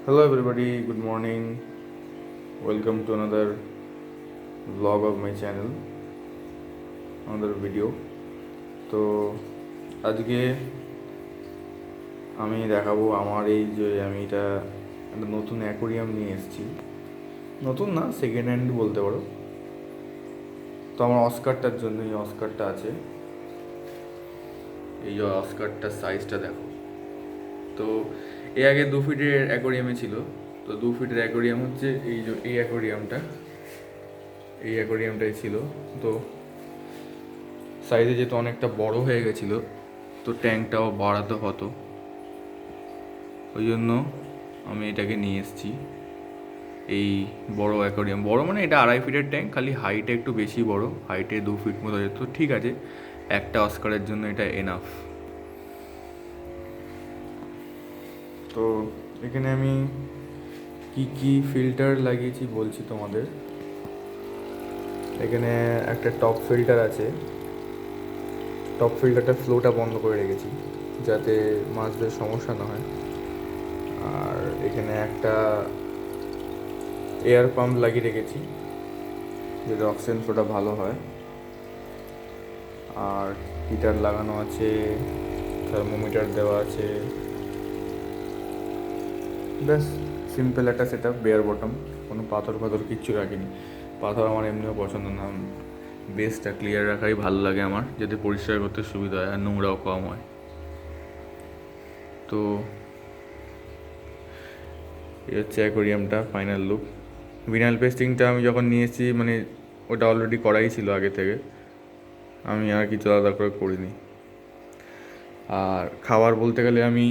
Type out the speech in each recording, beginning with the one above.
Hello, everybody. Good morning. Welcome to another vlog of my channel, another video. তো আজকে আমি দেখাবো আমার এই যে আমি এটা একটা নতুন অ্যাকোরিয়াম নিয়ে এসেছি। নতুন না, সেকেন্ড হ্যান্ড বলতে পারো। তো আমার অস্কারটার জন্য এই অস্কারটা আছে। এই যে অস্কারটার সাইজটা দেখো। তো এর আগে 2 ফিটের অ্যাকোরিয়ামে ছিল। তো 2 ফিটের অ্যাকোরিয়াম হচ্ছে এই যে এই অ্যাকোরিয়ামটাই ছিল। তো সাইজে যেহেতু অনেকটা বড় হয়ে গেছিলো, তো ট্যাঙ্কটাও বাড়াতে হতো, ওই জন্য আমি এটাকে নিয়ে এসেছি। এই বড় অ্যাকোরিয়াম, বড় মানে এটা 2.5 ফিটের ট্যাঙ্ক, খালি হাইটে একটু বেশি বড়, হাইটে 2 ফিট মতো যেত, ঠিক আছে, একটা অস্কারের জন্য এটা এনাফ। তো এখানে আমি কি কি ফিল্টার লাগিয়েছি বলছি তোমাদের। এখানে একটা টপ ফিল্টার আছে, টপ ফিল্টারটা ফ্লোটা বন্ধ করে রেখেছি যাতে মাছদের সমস্যা না হয়। আর এখানে একটা এয়ার পাম্প লাগিয়ে রেখেছি যাতে অক্সিজেন ফ্লোটা ভালো হয়। আর হিটার লাগানো আছে, থার্মোমিটার দেওয়া আছে। ব্যাস, সিম্পল একটা সেট আপ, বেয়ার বটম, কোনো পাথর ফাথর কিচ্ছু রাখিনি। পাথর আমার এমনিও পছন্দ না, বেসটা ক্লিয়ার রাখাই ভালো লাগে আমার, যাতে পরিষ্কার করতে সুবিধা হয় আর নোংরাও কম হয়। তো এই হচ্ছে অ্যাকোরিয়ামটা ফাইনাল লুক। ভিনাইল পেস্টিংটা আমি যখন নিয়েছি, মানে ওটা অলরেডি করাই ছিল আগে থেকে, আমি আর কিছু আলাদা করে করিনি। আর খাবার বলতে গেলে আমি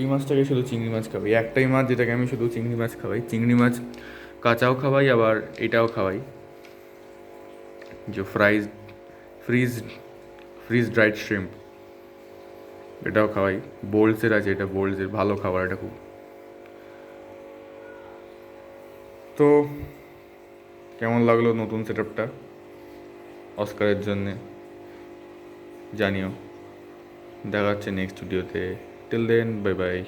এই মাছটাকে শুধু চিংড়ি মাছ খাওয়াই, একটাই মাছ যেটাকে আমি শুধু চিংড়ি মাছ খাওয়াই। চিংড়ি মাছ কাঁচাও খাওয়াই, আবার এটাও খাওয়াই, যে ফ্রিজ ফ্রিজ ড্রাইড শ্রিম্প, এটাও খাওয়াই। বোল্টসের আছে, এটা বোল্টসের ভালো খাবার, এটা খুব। তো কেমন লাগলো নতুন সেট আপটা অস্কারের জন্যে জানিও। দেখা হচ্ছে নেক্সট ভিডিওতে। Till then, bye by.